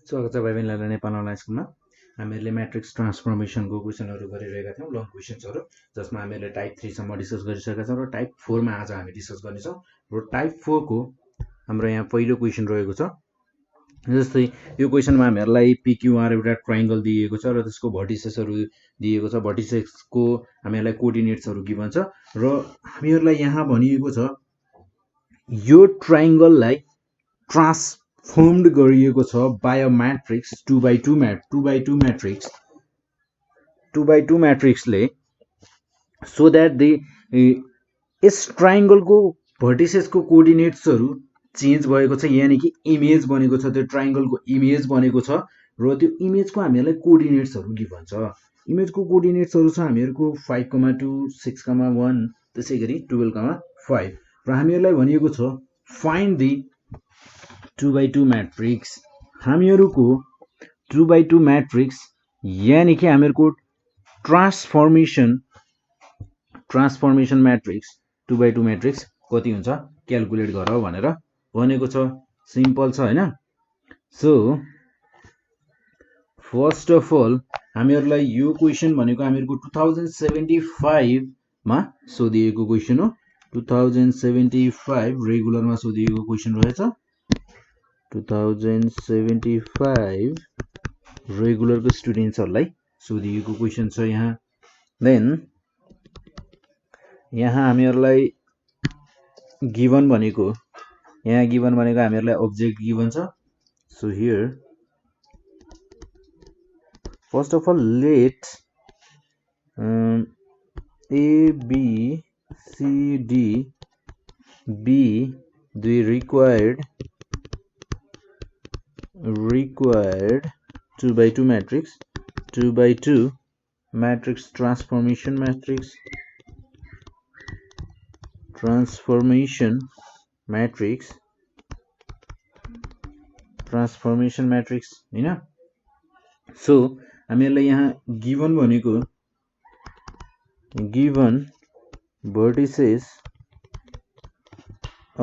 स्वागत छ भाइ बहिनीलाई नेपाल अनलाइन स्कुलमा। हामीहरूले म्याट्रिक्स ट्रान्सफर्मेसनको क्वेसनहरू गरिरहेका थियौँ, लङ क्वेसन्सहरू, जसमा हामीहरूले टाइप 3 सम्म डिस्कस गरिसकेका छौँ र टाइप 4 मा आज हामी डिस्कस गर्नेछौँ। र टाइप 4 को हाम्रो यहाँ पहिलो क्वेसन रहेको छ। जस्तै यो क्वेसनमा हामीहरूलाई PQR एउटा ट्रायंगल दिएको छ र त्यसको भर्टिसेसहरू दिएको छ। भर्टिसेसको हामीहरूलाई कोअर्डिनेट्सहरू गिभन छ र हामीहरूलाई यहाँ भनिएको छ यो ट्रायंगललाई ट्रान्सफर्म्ड गरिएको छ by a matrix 2x2 matrix 2x2 म्याट्रिक्सले सो दैट यस ट्रायंगलको भर्टिसेसको कोअर्डिनेट्सहरू चेन्ज भएको छ, यानी कि इमेज बनेको छ, त्यो ट्रायंगलको इमेज बनेको छ र त्यो इमेजको हामीहरूलाई कोअर्डिनेट्सहरू गिभन छ। इमेजको कोअर्डिनेट्सहरू छ हामीहरूको 5,2 6,1 त्यसैगरी 12,5 र हामीहरूलाई भनिएको छ फाइन्ड दी 2x2 मैट्रिक्स। हामीहरूको 2x2 मैट्रिक्स यानी कि हामीहरूको ट्रान्सफर्मेसन मैट्रिक्स 2x2 मैट्रिक्स कति हुन्छ क्याल्कुलेट गर भनेर भनेको छ। सिम्पल छ हैन। सो फर्स्ट अफ अल हामीहरूलाई यो क्वेसन भनेको हामीहरूको 2075 मा सोधिएको क्वेसन हो। 2075 रेगुलरमा सोधिएको क्वेसन रहेछ। 2075 रेगुलरको स्टुडेन्ट्सहरूलाई सोधिएको क्वेसन छ यहाँ। देन यहाँ हामीहरूलाई गिभन भनेको हामीहरूलाई अब्जेक्ट गिभन छ। So here first of all let A B C D be the required 2x2 matrix transformation matrix हैन। सो हामीहरूलाई यहाँ गिभन भनेको given vertices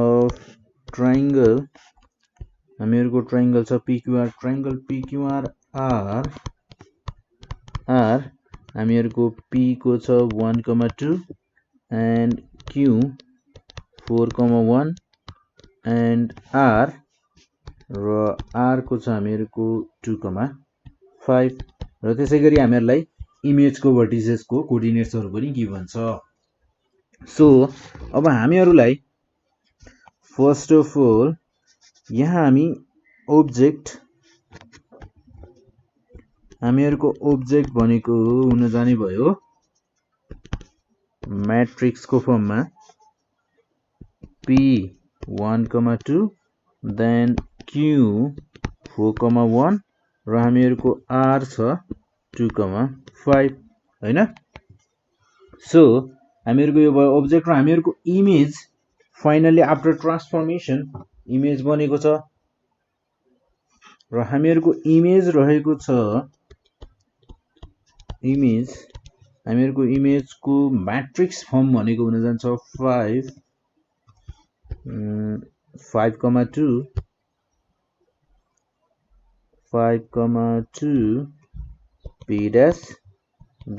of triangle हामीहरूको ट्रायंगल छ PQR ट्रायंगल PQR R हामीहरूको P को छ 1,2 and Q 4,1 and R र R को छ हामीहरूको 2,5 र त्यसैगरी हामीहरूलाई इमेजको भर्टिसेसको कोअर्डिनेट्सहरू पनि गिभन छ। सो अब हामीहरूलाई फर्स्ट अफ अल यहाँ हामीहरूको ओब्जेक्ट भनेको हुन जाने भयो म्याट्रिक्सको फर्ममा P 1,2 देन Q 4,1 र हामीहरूको R छ 2,5 हैन। सो हामीहरूको यो भयो ओब्जेक्ट र हामीहरूको image finally after transformation image बनेको छ र हामीहरूको इमेज रहेको छ हामीहरूको इमेजको म्याट्रिक्स फर्म भनेको हुन जान्छ 5,2 P dash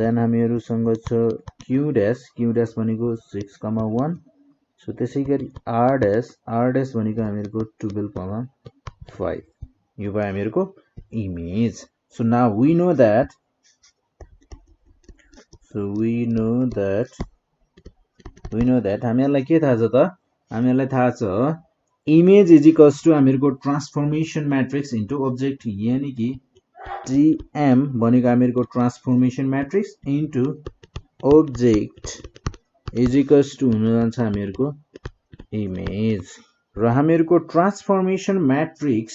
देन हामीहरूसँग छ Q dash भनेको 6,1 सो त्यसैगरी R dash भनेको हामीहरूको 12,5 यो भयो हामीहरूको image. So now we know that हामीहरूलाई के थाहा छ त हामीहरूलाई थाहा छ इमेज इज इक्वल्स टु हामीहरूको ट्रान्सफर्मेसन म्याट्रिक्स इन्टु अब्जेक्ट यानी कि TM भनेको हामीहरूको transformation matrix into object is equals to हुन जान्छ हामीहरूको इमेज र हामीहरूको ट्रान्सफर्मेसन म्याट्रिक्स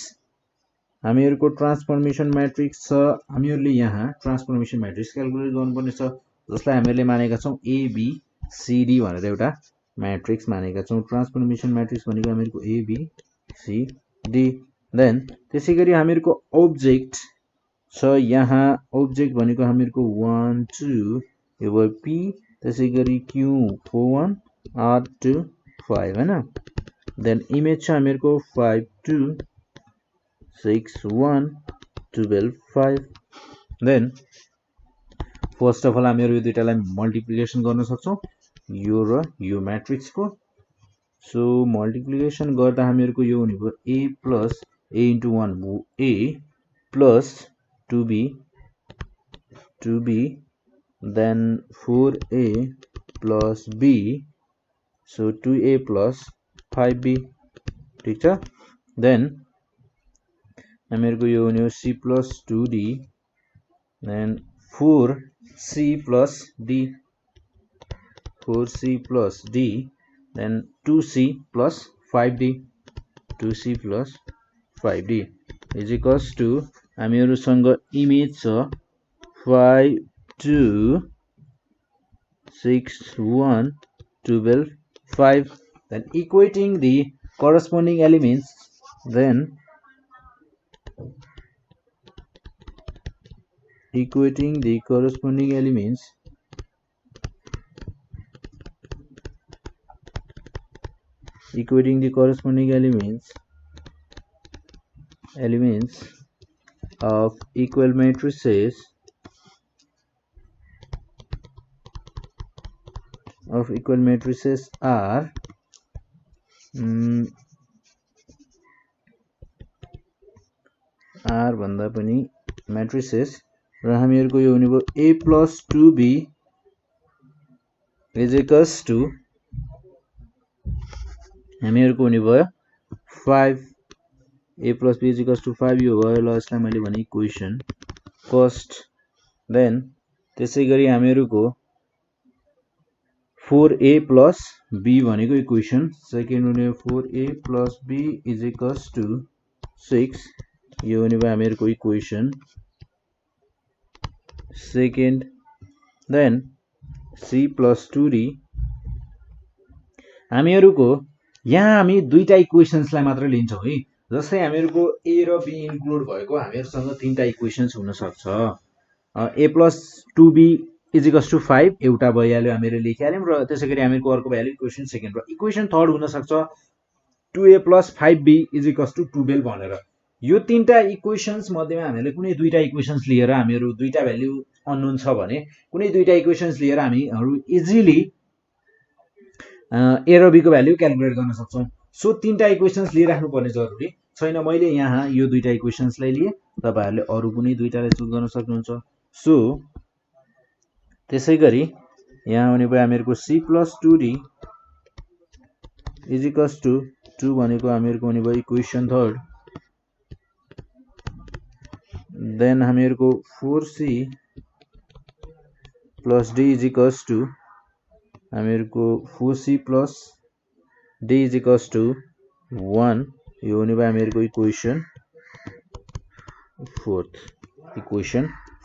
छ। हामीहरूले यहाँ ट्रान्सफर्मेसन म्याट्रिक्स क्याल्कुलेट गर्नुपर्ने छ जसलाई हामीहरूले मानेका छौँ ABCD भनेर एउटा म्याट्रिक्स मानेका छौँ। ट्रान्सफर्मेसन म्याट्रिक्स भनेको हामीहरूको ABCD देन त्यसैगरी हामीहरूको अब्जेक्ट छ यहाँ अब्जेक्ट भनेको हामीहरूको 1 2 यो भयो P त्यसैगरी Q 4 1 R 2 5 हैन। देन इमेज छ हामीहरूको 5 2 6 1 12 5 देन फर्स्ट अफ अल हामीहरु यो दुईटालाई मल्टिप्लिकेसन गर्न सक्छौं यो र यो म्याट्रिक्स को सो मल्टिप्लिकेसन गर्दा हामीहरुको यो हुने भयो a plus a into 1 a plus 2b then 4a plus b so 2a plus 5b ठीक छ then हामीहरुको यो हुने हो c plus 2d then 4c plus d 4c plus d then 2c plus 5d 2c plus 5d is equals to हामीहरुसँग image छ 5 2 6 1 12 5 then equating the corresponding elements then equating the corresponding elements of equal matrices are r भन्दा पनि matrices र हामीहरुको यो हुने भयो a plus 2b is equals to हामीहरुको हुने भयो 5 a plus b is equals to 5 यो भयो ल यसलाई मैले भने इक्वेसन फर्स्ट देन त्यसैगरी हामीहरुको 4a plus b भनेको इक्वेसन सेकेन्ड हुने 4a plus b is equals to 6 यो हुने भयो हामीहरुको equation second then c plus 2d हामीहरुको यहाँ हामी दुईटा इक्वेशन्सलाई मात्र लिन्छौं है जस्तै हामीहरुको a र b इन्क्लुड भएको हामीहरुसँग तीनटा इक्वेशन्स हुन सक्छ a plus 2b is equals to 5 एउटा भइहाल्यो हामीले लेखिहाल्यौं र त्यसैगरी हामीहरुको अर्को भ्यालु इक्वेसन सेकेन्ड र इक्वेसन थर्ड हुन सक्छ 2a plus 5b is equals to 12 भनेर यो तीनटा इक्वेशन्स मध्येमा हामीले कुनै दुईटा इक्वेशन्स लिएर हामीहरु दुईटा भ्यालु अननोन छ भने कुनै दुईटा इक्वेशन्स लिएर हामीहरु इजिली a र b को भ्यालु क्याल्कुलेट गर्न सक्छौं सो तीनटा इक्वेशन्स लिइराख्नु पर्ने जरुरी छैन मैले यहाँ यो दुईटा इक्वेशन्सलाई लिए तपाईहरुले अरु कुनै दुईटालाई चुज गर्न सक्नुहुन्छ सो त्यसैगरी यहाँ हुने भयो हामीहरुको c plus 2d is equals to 2 भनेको हामीहरुको हुने भयो इक्वेसन थर्ड देन हामीहरुको 4c plus d is equals to हामीहरुको 4c plus d is equals to 1 यो हुने भयो हामीहरुको इक्वेसन फोर्थ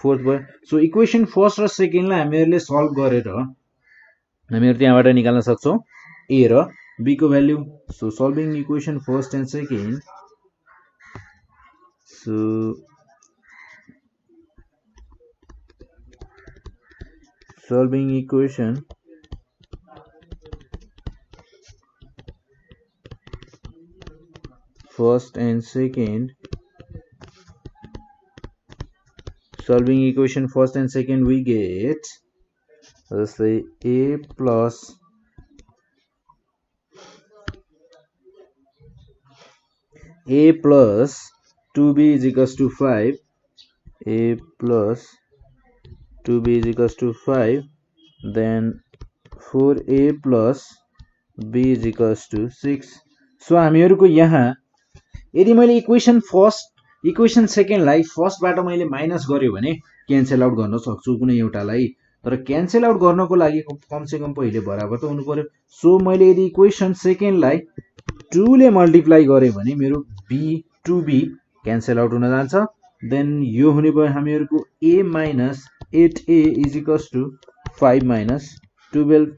भयो सो इक्वेसन फर्स्ट र सेकेन्डलाई हामीहरुले सल्भ गरेर हामीहरु त्यहाँबाट निकाल्न सक्छौं a र b को value so solving equation first and second so solving equation first and second we get let's say a plus 2b is equals to 5 a plus 2b is equals to 5 then 4a plus b is equals to 6 so हामीहरुको यहाँ यदि मैले equation first equation second लाई first बाट मैले minus गर्यो भने cancel out गर्न सक्छु कुनै एउटालाई तर क्यान्सल आउट गर्नको लागि कम से कम पहिले बराबर त हुनु पर्यो सो मैले यदि इक्वेसन सेकेन्ड लाई 2 ले मल्टिप्लाई गरे भने मेरो b 2b क्यान्सल आउट हुन जान्छ देन यो हुने भयो हामीहरुको a minus 8a is equals to 5 minus 12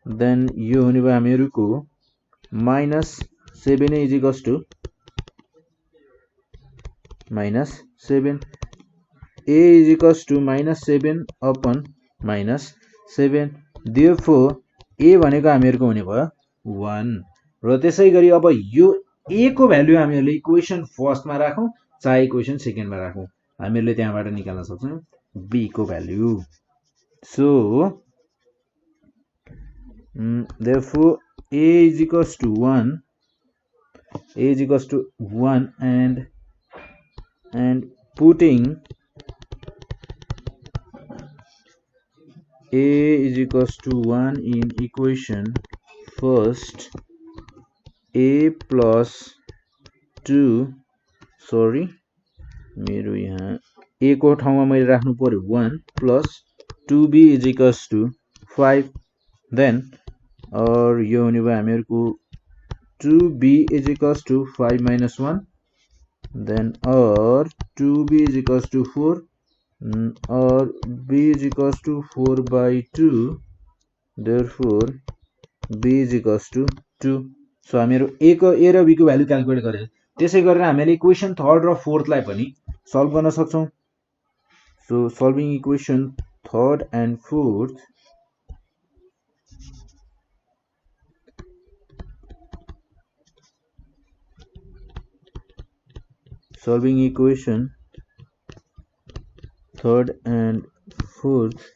then यो हुने भयो हामीहरुको minus 7a is equals to minus 7 a is equals to minus 7 upon minus 7 therefore a भनेको हामीहरुको हुने भयो 1 र त्यसैगरी अब यो a को भ्यालु हामीहरुले इक्वेसन फर्स्ट मा राखौं चाहे इक्वेसन सेकेन्ड मा राखौं हामीहरूले त्यहाँबाट निकाल्न सक्छौं b को value so therefore a is equals to 1 and putting a is equals to 1 in equation first a plus 2 sorry मेरो यहाँ a को ठाउँमा मैले राख्नु पर्यो 1 plus 2b is equals to 5 then or यो हुने भयो हामीहरुको 2b is equals to 5 minus 1 then or 2b is equals to 4 or b is equals to 4 by 2 therefore b is equals to 2 so हामीहरु a को a र b को value calculate गरे त्यसै गरेर हामीले इक्वेसन थर्ड र फोर्थ लाई पनि सल्भ गर्न सक्छौं so solving equation third and fourth solving equation third and fourth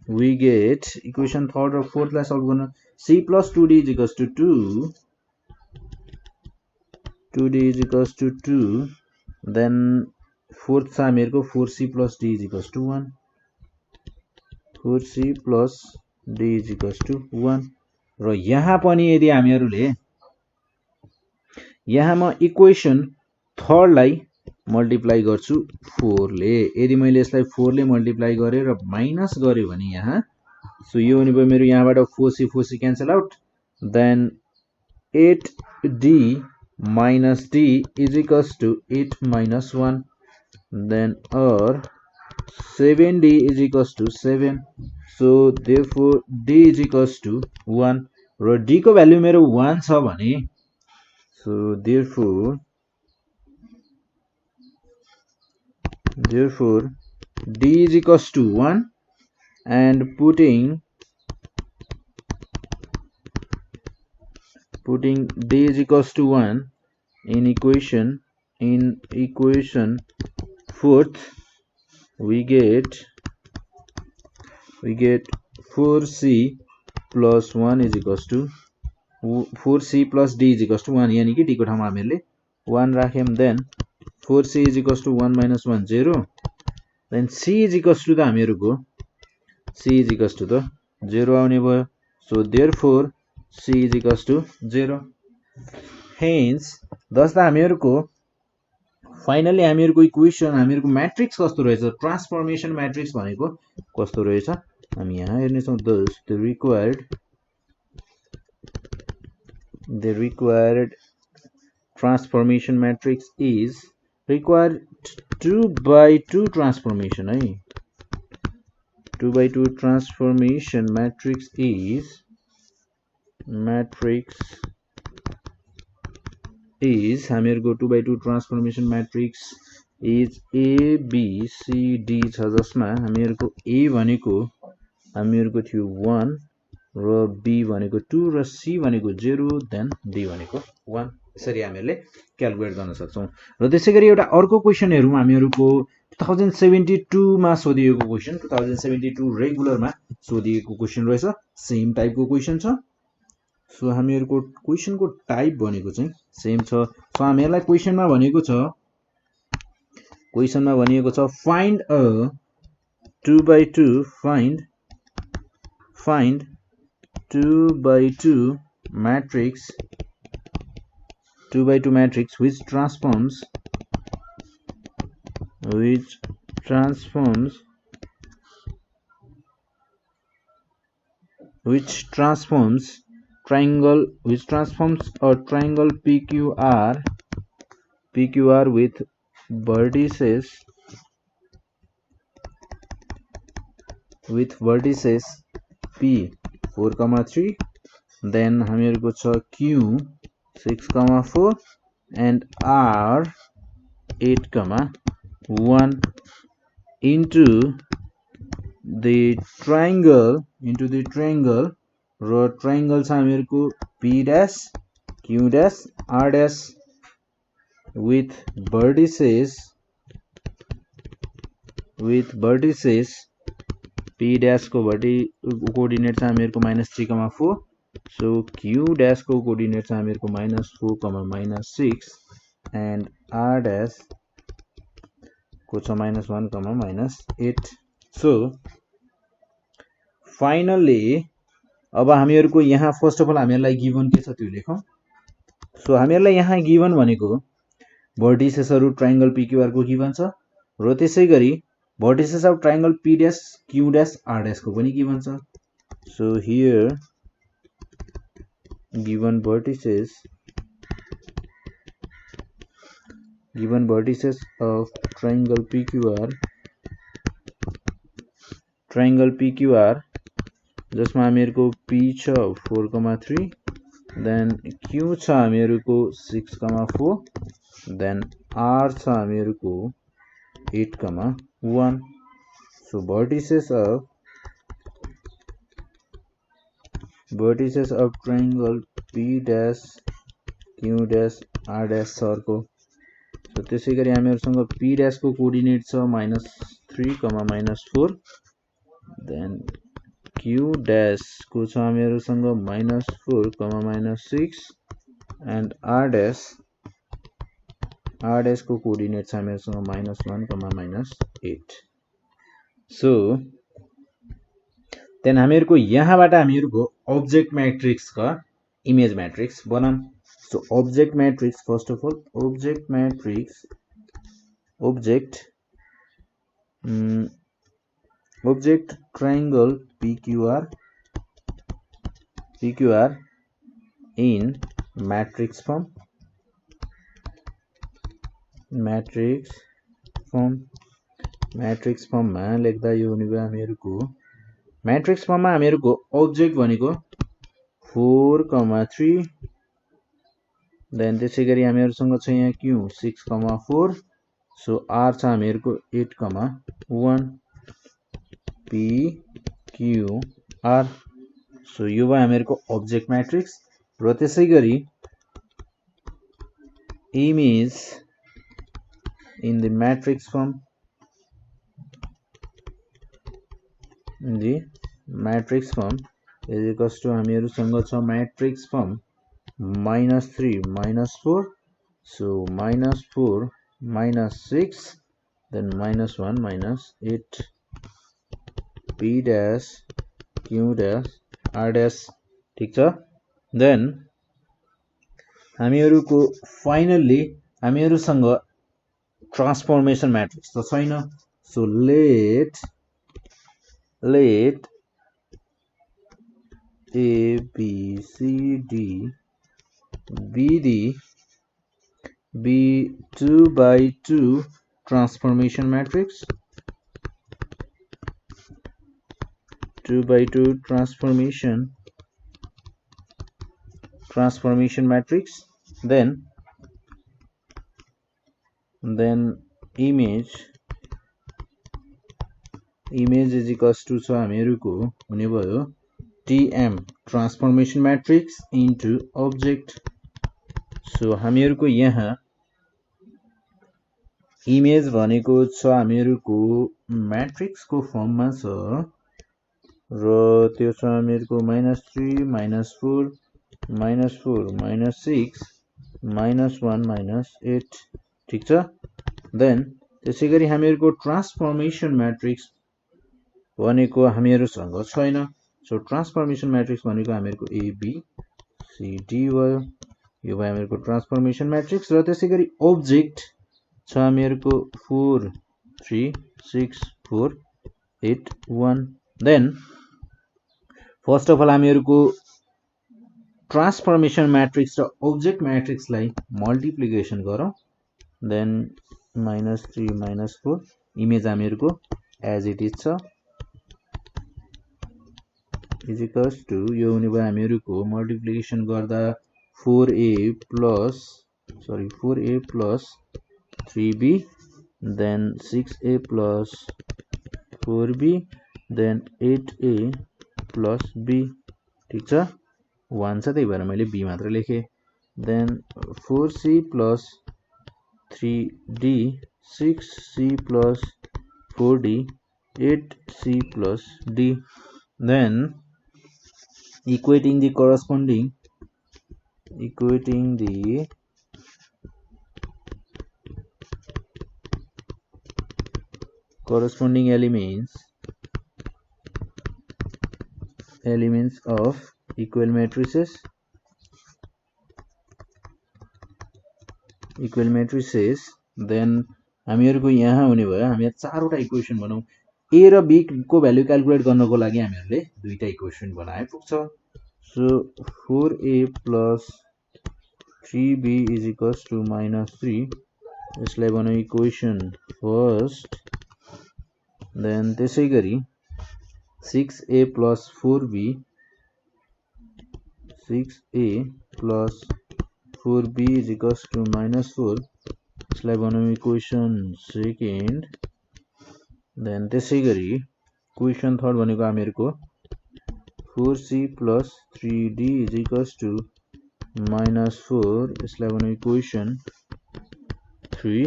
we get equation third or fourth लाई solve गर्न c plus 2d is equals to 2d is equals to 2 then fourth छ हामीहरुको 4c plus d is equals to 1 4c plus d is equals to 1 र यहाँ पनि यदि हामीहरुले यहाँ म equation third लाई मल्टिप्लाई गर्छु 4 ले यदि मैले यसलाई 4 ले मल्टिप्लाई गरे र माइनस गरे भने यहाँ सो यो हुने भयो मेरो यहाँबाट 4c cancel out then 8d minus d is equals to 8 minus 1 then or 7d is equals to 7 so therefore d is equals to 1 र d को भ्यालु मेरो 1 छ भने so therefore d is equals to 1 and putting d is equals to 1 in equation fourth we get 4c plus 1 is equals to 4c plus d is equals to 1 यानी कि d को ठाउँमा हामीले 1 राख्यौं then 4c is equals to 1 minus 1 0 then c is equals to the हामीहरुको c is equals to the 0 आउने भयो so therefore c is equals to 0 hence thus the हामीहरुको finally हामीहरुको equation हामीहरुको मैट्रिक्स कस्तो रहेछ ट्रान्सफर्मेसन मैट्रिक्स भनेको कस्तो रहेछ हामी यहाँ हेर्ने छौं thus the required transformation matrix is required 2 by 2 transformation 2 by 2 transformation matrix is हामीहरुको 2 by 2 transformation matrix is a b c d छ जसमा हामीहरुको a भनेको हामीहरुको थियो 1 र b भनेको 2 र c भनेको 0 then d भनेको 1 यसरी हामीहरुले क्याल्कुलेट गर्न सक्छौं र त्यसैगरी एउटा अर्को क्वेशन हेरौं हामीहरुको 2072 मा सोधिएको क्वेशन 2072 रेगुलर मा सोधिएको क्वेशन रहेछ सेम टाइपको क्वेशन छ सो हामीहरुको क्वेशनको टाइप भनेको चाहिँ सेम छ सो हामीहरुलाई क्वेशनमा भनिएको छ find a 2 by 2 find 2 by 2 matrix which transforms a triangle PQR with vertices P 4,3 then हामीहरुको छ Q 6,4 and R 8,1 into the triangle र ट्रायंगल छ हामीहरुको P dash Q dash R dash with vertices p dash को coordinate छ हामीहरुको -3,4 so q dash को coordinate छ हामीहरुको -4, -6 and r dash को छ -1, -8 so finally अब हामीहरुको यहाँ फर्स्ट अफ अल हामीहरुलाई गिवन के छ त्यो लेखौं सो हामीहरुलाई यहाँ गिवन भनेको भर्टिसेसहरु ट्रायंगल PQR को गिवन छ र त्यसैगरी vertices of triangle P dash, Q dash, R dash को पनि given छ. So here given vertices of triangle PQR जसमा हामीहरुको P छ 4,3 then Q छ हामीहरुको 6,4 then R छ हामीहरुको 8,1 so vertices of triangle P dash Q dash R dash सर्को so त्यसैगरी हामीहरुसँग P dash को coordinate छ -3, -4 then Q dash को छ हामीहरुसँग -4, -6 and R dash को कोअर्डिनेट छ हामीहरुसँग -1, -8 so then हामीहरुको यहाँबाट हामीहरुको ऑब्जेक्ट मैट्रिक्स का इमेज मैट्रिक्स बनाऊं so object matrix first of all object triangle PQR in matrix form मा लेख्दा यो हुने भयो हामीहरुको मैट्रिक्स फर्म मा हामीहरुको ऑब्जेक्ट भनेको 4,3 देन त्यसैगरी हामीहरुसँग छ यहाँ Q 6,4 सो R छ हामीहरुको 8,1 P Q R सो यो भयो हामीहरुको ऑब्जेक्ट मैट्रिक्स र त्यसैगरी image in the matrix form is equals to हामीहरुसँग छ matrix form -3, -4 so -4, -6 then -1, -8 P dash Q dash R dash ठीक छ then हामीहरुको फाइनली हामीहरुसँग ट्रांसफॉर्मेशन मैट्रिक्स तो छैन so let A B C D be 2x2 transformation matrix 2x2 transformation matrix then image is equals to छ हामीहरुको हुने भयो TM transformation matrix into object so हामीहरुको यहाँ image भनेको छ हामीहरुको मैट्रिक्स को फर्म मा छ र त्यो छ हामीहरुको -3, -4, -6 -1, -8 ठीक छ then त्यसैगरी हामीहरुको ट्रांसफॉर्मेशन मैट्रिक्स भनेको हामीहरुसँग छैन सो ट्रांसफॉर्मेशन मैट्रिक्स भनेको हामीहरुको A B C D भयो यो भयो हामीहरुको ट्रांसफॉर्मेशन मैट्रिक्स र त्यसैगरी ऑब्जेक्ट छ हामीहरुको 4 3 6 4 8 1 then फर्स्ट अफ अल हामीहरुको ट्रांसफॉर्मेशन मैट्रिक्स र ऑब्जेक्ट मैट्रिक्स लाई मल्टिप्लिकेसन गरौं then -3 -4 इमेज हामीहरुको एज इट इज छ is equals to यो हुने भयो हामीहरुको मल्टिप्लिकेसन गर्दा 4a plus 3b then 6a plus 4b then 8a plus b ठीक छ 1 छ त्यही भएर मैले b मात्र लेखे then 4c plus 3d 6c plus 4d 8c plus d. Then equating the corresponding elements of equal matrices then हामीहरुको यहाँ हुने भयो हामी चारवटा इक्वेसन बनाऊ a र b को भ्यालु क्याल्कुलेट गर्नको लागि हामीहरुले दुईटा इक्वेसन बनाए पुग्छ so 4a plus 3b is equals to -3 यसलाई बनाऊ इक्वेसन फर्स्ट then त्यसैगरी 6a plus 4b 6a plus 4b is equals to -4 यसलाई बनाऊ इक्वेसन सेकेन्ड then त्यसैगरी इक्वेसन थर्ड भनेको हामीहरुको 4c plus 3d is equals to -4 यसलाई बनाऊ इक्वेसन 3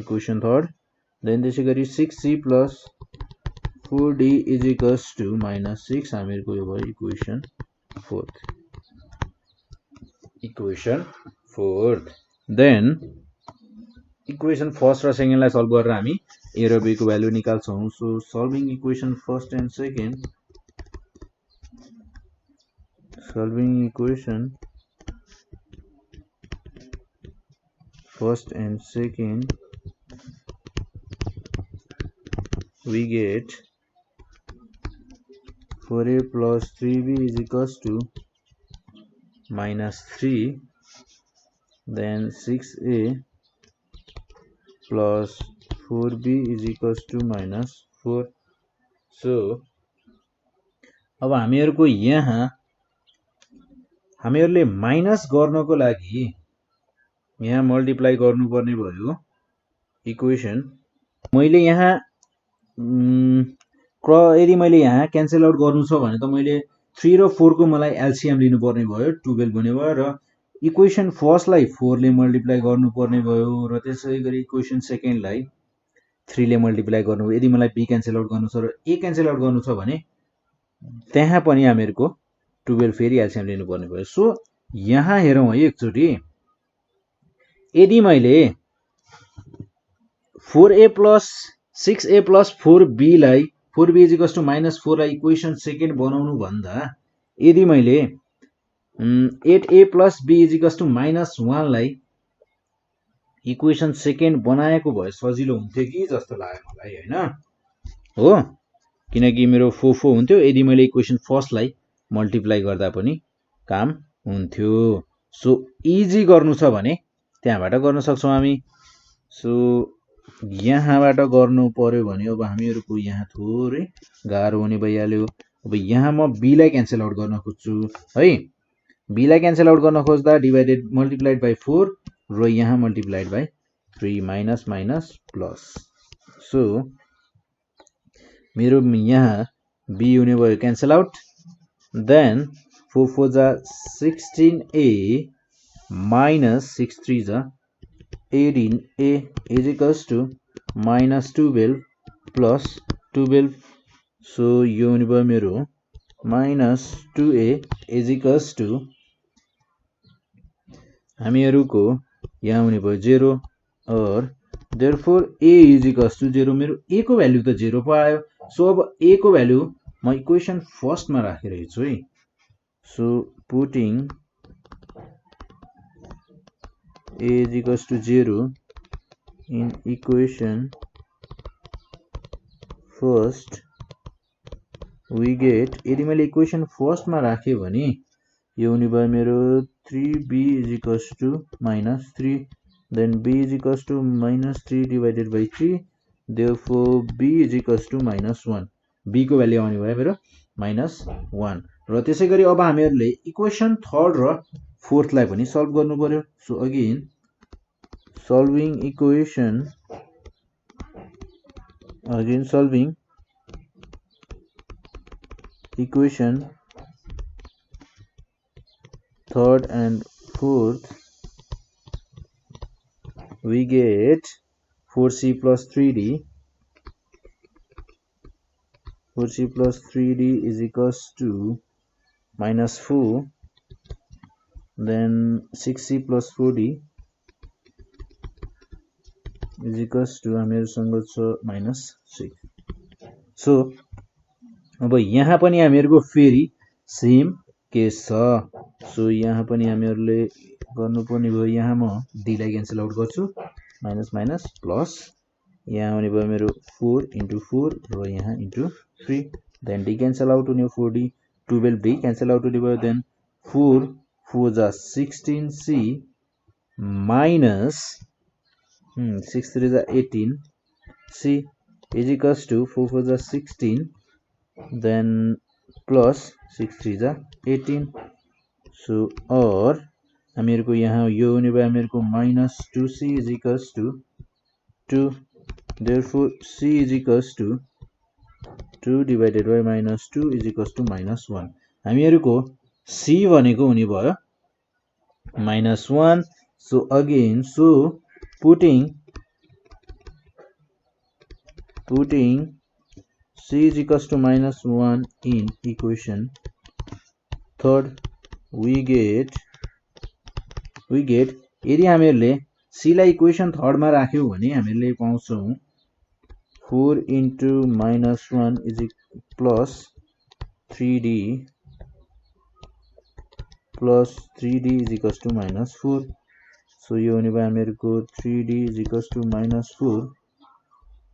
इक्वेसन थर्ड then त्यसैगरी 6c plus 4d is equals to -6 हामीहरुको यो भयो equation fourth then equation first र सेकेन्डलाई सल्भ गरेर हामी a र b को भ्यालु निकाल्छौं so solving equation first and second we get 4a plus 3b is equals to -3 then 6a plus 4b is equals to -4 so अब हामीहरुको यहाँ हामीहरुले minus गर्नको लागि यहाँ मल्टिप्लाई गर्नुपर्ने भयो इक्वेसन मैले यहाँ यदि मैले यहाँ क्यान्सल आउट गर्नु छ भने त मैले 3 र 4 को मलाई एलसीएम लिनु पर्ने भयो 12 बन्ने भयो र इक्वेसन फर्स्ट लाई 4 ले मल्टिप्लाई गर्नुपर्ने भयो र त्यसैगरी इक्वेसन सेकेन्ड लाई 3 ले मल्टिप्लाई गर्नु यदि मलाई b क्यान्सल आउट गर्नु छ र a क्यान्सल आउट गर्नु छ भने त्यहाँ पनि हामीहरुको 12 फेरि एलसीएम लिनु पर्ने भयो सो यहाँ हेरौं है एकचोटी यदि मैले 4a plus 6a plus 4b लाई 4b is equals to -4 लाई इक्वेसन सेकेन्ड बनाउनु भन्दा यदि मैले 8a plus b is equals to -1 लाई इक्वेसन सेकेन्ड बनाएको भए सजिलो हुन्थ्यो कि जस्तो लाग्यो मलाई हैन हो किनकि मेरो 4 हुन्थ्यो यदि मैले इक्वेसन फर्स्ट लाई मल्टिप्लाई गर्दा पनि काम हुन्थ्यो सो इजी गर्नु छ भने त्यहाँबाट गर्न सक्छौं हामी सो यहाँबाट गर्नु पर्यो भने अब हामीहरुको यहाँ थोरै गाह्रो हुने भइहाल्यो अब यहाँ म b लाई क्यान्सल आउट गर्न खोज्छु है b लाई क्यान्सल आउट गर्न खोज्दा डिवाइडेड मल्टिप्लाइड बाइ 4 र यहाँ multiplied by 3 minus minus plus so मेरो यहाँ b हुने भयो क्यान्सल आउट then 4 4 जा 16a minus 6 3 जा 18a is equals to -12 plus 12 so यो हुने भयो मेरो -2a is equals to हामीहरुको यहाँ हुने भयो 0 और therefore a is equals to 0 मेरो a को भ्यालु त 0 पो आयो सो अब a को भ्यालु म इक्वेसन फर्स्ट मा राखिरहेको छु है so putting a is equals to 0 in equation first we get यदि मैले इक्वेसन फर्स्ट मा राखे भने यो हुने भयो मेरो 3b is equals to -3 then b is equals to -3 divided by 3 therefore b is equals to -1 b को भ्यालु आउने भयो मेरो -1 र त्यसैगरी अब हामीहरुले इक्वेसन थर्ड र फोर्थ लाई पनि सल्भ गर्नु पर्यो so again solving equation third and fourth we get 4c plus 3d 4c plus 3d is equals to minus 4, then 6c plus 4d is equals to हामीहरुसँग छ minus 6. So अब यहाँ पनि हामीहरुको फेरि सेम केस छ. So यहाँ पनि हामीहरुले गर्नुपर्ने भयो. यहाँ म d लाई क्यान्सल आउट गर्छु, माइनस माइनस प्लस यहाँ आउने भयो मेरो 4 into 4 र यहाँ into 3, then d cancel out हुने 4d 12d क्यान्सल आउट हुने भयो, then 4 4 जा 16c minus 6 3 जा 18c is equals to 4 4 जा 16, then plus 6 3 जा 18. So or हामीहरुको यहाँ यो हुने भयो हामीहरुको minus 2c is equals to 2. Therefore c is equals to 2 divided by minus 2 is equals to minus 1. हामीहरुको c भनेको हुने भयो minus 1. So again, so putting c is equals to minus 1 in equation third, we get यदि हामीहरुले c लाई equation third मा राख्यौ भने हामीहरुले पाउँछौ 4 into minus 1 is plus 3d is equals to minus 4. So यो हुने भयो हामीहरुको 3d is equals to minus 4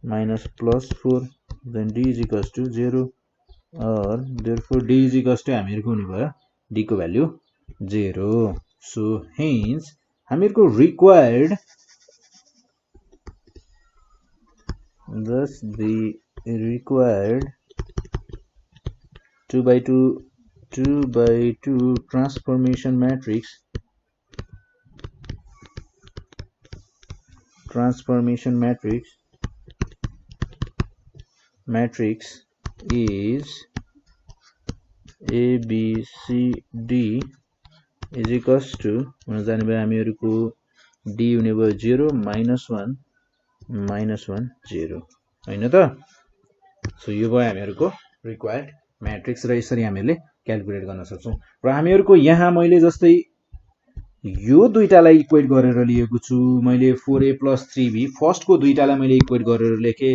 minus plus 4, then d is equals to 0, or therefore d is equals to हामीहरुको हुने भयो d को value 0. So hence हामीहरुको required, thus the required 2 by 2 transformation matrix is A B C D is equals to हुन जाने भयो हामीहरुको d हुने भयो 0 minus 1 0 हैन त. सो यो भयो हामीहरुको रिक्वायर्ड म्याट्रिक्स र यसरी हामीले क्याल्कुलेट गर्न सक्छौं. र हामीहरुको यहाँ मैले जस्तै यो दुईटालाई इक्वेट गरेर लिएको छु. मैले 4a plus 3b फर्स्ट को दुईटालाई मैले इक्वेट गरेर लेखे.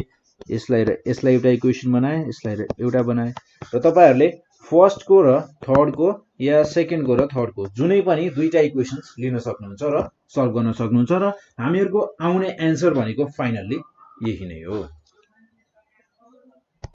यसलाई एउटा इक्वेसन बनाए, यसलाई एउटा बनाए. र तपाईहरुले फर्स्ट को र थर्ड को या सेकेन्ड को र थर्ड को जुनै पनि दुईटा इक्वेशन्स लिन सक्नुहुन्छ र सल्भ गर्न सक्नुहुन्छ. र हामीहरुको आउने आन्सर भनेको फाइनल्ली यही नै हो.